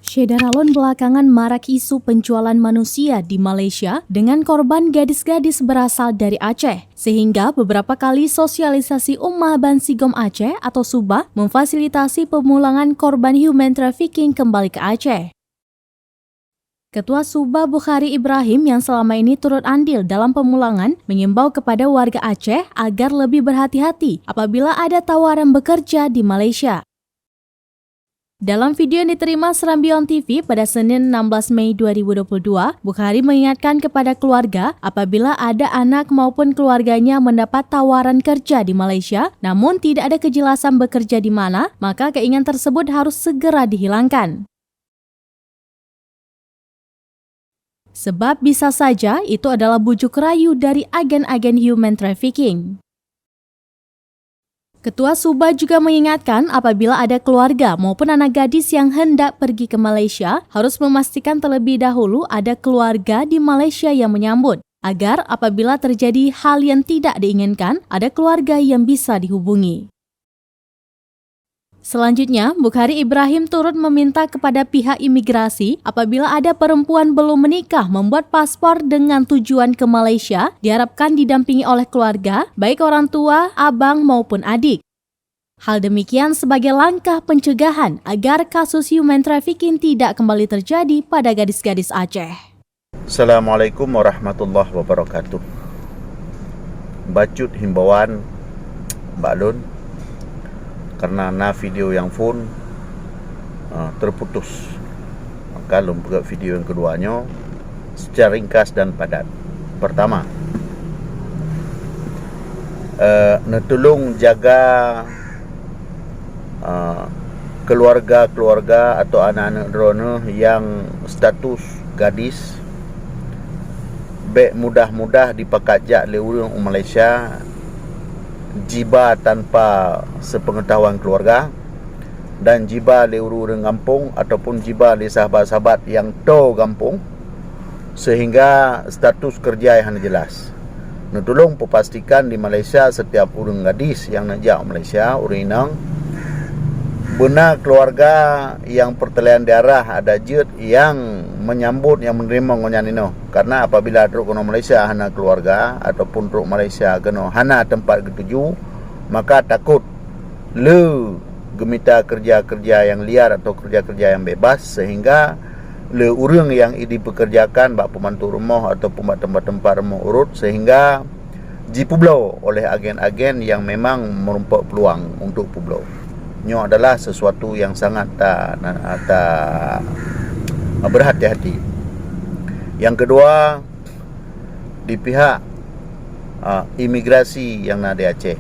Syederalon belakangan marak isu penjualan manusia di Malaysia dengan korban gadis-gadis berasal dari Aceh, sehingga beberapa kali sosialisasi Ummah Bansigom Aceh atau Subah memfasilitasi pemulangan korban human trafficking kembali ke Aceh. Ketua Subah Bukhari Ibrahim yang selama ini turut andil dalam pemulangan mengimbau kepada warga Aceh agar lebih berhati-hati apabila ada tawaran bekerja di Malaysia. Dalam video yang diterima Serambi On TV pada Senin 16 Mei 2022, Bukhari mengingatkan kepada keluarga apabila ada anak maupun keluarganya mendapat tawaran kerja di Malaysia, namun tidak ada kejelasan bekerja di mana, maka keinginan tersebut harus segera dihilangkan. Sebab bisa saja itu adalah bujuk rayu dari agen-agen human trafficking. Ketua Subah juga mengingatkan apabila ada keluarga maupun anak gadis yang hendak pergi ke Malaysia, harus memastikan terlebih dahulu ada keluarga di Malaysia yang menyambut, agar apabila terjadi hal yang tidak diinginkan, ada keluarga yang bisa dihubungi. Selanjutnya, Bukhari Ibrahim turut meminta kepada pihak imigrasi apabila ada perempuan belum menikah membuat paspor dengan tujuan ke Malaysia, diharapkan didampingi oleh keluarga, baik orang tua, abang maupun adik. Hal demikian sebagai langkah pencegahan agar kasus human trafficking tidak kembali terjadi pada gadis-gadis Aceh. Assalamualaikum warahmatullahi wabarakatuh. Bacut himbauan Mbak Lun karena video yang phone terputus. Maka Lun buka video yang keduanya secara ringkas dan padat. Pertama, tolong jaga keluarga-keluarga atau anak-anak drone yang status gadis mudah-mudah dipakajak oleh orang Malaysia jiba tanpa sepengetahuan keluarga dan jiba oleh orang kampung ataupun jiba oleh sahabat-sahabat yang tahu kampung sehingga status kerja yang jelas. Tolong pastikan di Malaysia setiap orang gadis yang nak jak Malaysia, orang inang benar keluarga yang pertalian darah ada jet yang menyambut, yang menerima ngonyan ini. Karena apabila truk kena Malaysia hana keluarga ataupun truk Malaysia kena hana tempat ketuju, maka takut le gemita kerja-kerja yang liar atau kerja-kerja yang bebas sehingga le orang yang dipekerjakan bak pembantu rumah ataupun bak tempat-tempat rumah urut sehingga dipublau oleh agen-agen yang memang merumpak peluang untuk publau. Ini adalah sesuatu yang sangat berhati-hati. Yang kedua, di pihak imigrasi yang ada di Aceh,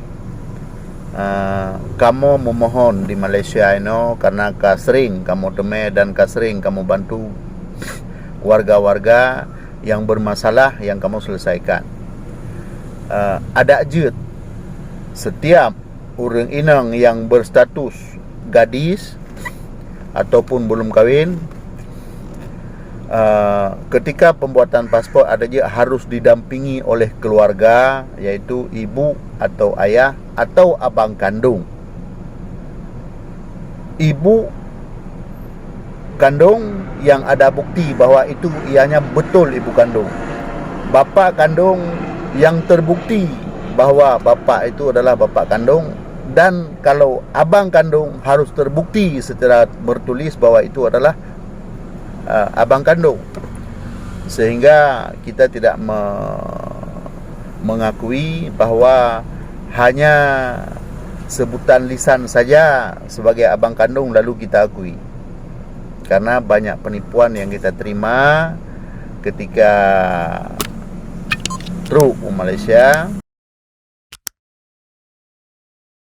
kamu memohon di Malaysia ini karena sering kamu temui dan sering kamu bantu warga-warga yang bermasalah yang kamu selesaikan. Ada jet setiap orang inang yang berstatus gadis ataupun belum kahwin, ketika pembuatan paspor ada je harus didampingi oleh keluarga, iaitu ibu atau ayah atau abang kandung. Ibu kandung yang ada bukti bahawa itu ianya betul ibu kandung. Bapa kandung yang terbukti bahawa bapa itu adalah bapa kandung. Dan kalau abang kandung harus terbukti secara bertulis bahawa itu adalah abang kandung, sehingga kita tidak mengakui bahawa hanya sebutan lisan saja sebagai abang kandung lalu kita akui. Karena banyak penipuan yang kita terima ketika truk Malaysia